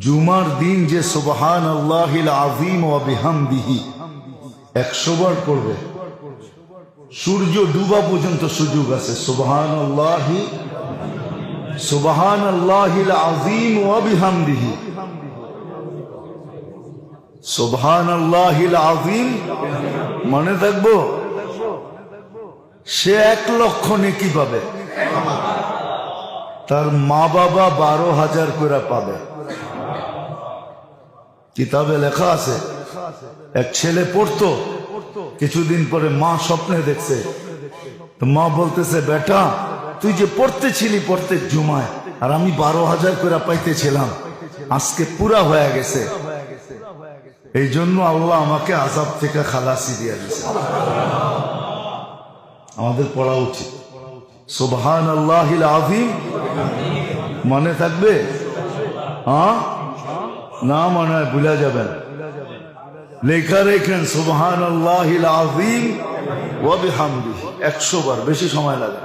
জুমার দিন যে সুবহানাল্লাহিল আযীম ওয়া বিহামদিহি 100 বার পড়বে, সূর্য ডুবা পর্যন্ত সুযোগ আছে। সুবহানাল্লাহিল আযীম ওয়া বিহামদিহি, সুবহানাল্লাহিল আযীম মনে থাকবো, সে 1 লক্ষ নেকি পাবে, তার মা বাবা 12,000 করে পাবে। কিতাবে লেখা আছে, এক ছেলে পড়তো, কিছুদিন পরে মা স্বপ্নে দেখছে, তো মা বলতেছে, বেটা তুই যে পড়তেছিলি প্রত্যেক জুমায়, আর আমি 12,000 করে পাইতেছিলাম, আজকে পুরা হয়ে গেছে, এই জন্য আল্লাহ আমাকে আযাব থেকে খালাসি দিয়ে দিয়েছে। আমাদের পড়া উচিত সুবহানাল্লাহিল আযীম। মনে থাকবে? হ্যাঁ, না মনে হয় ভুলে যাবেন, লেখা রেখেন সুবহানাল্লাহিল আযীম ওয়া বিহামদিহি 100 বার, বেশি সময় লাগে।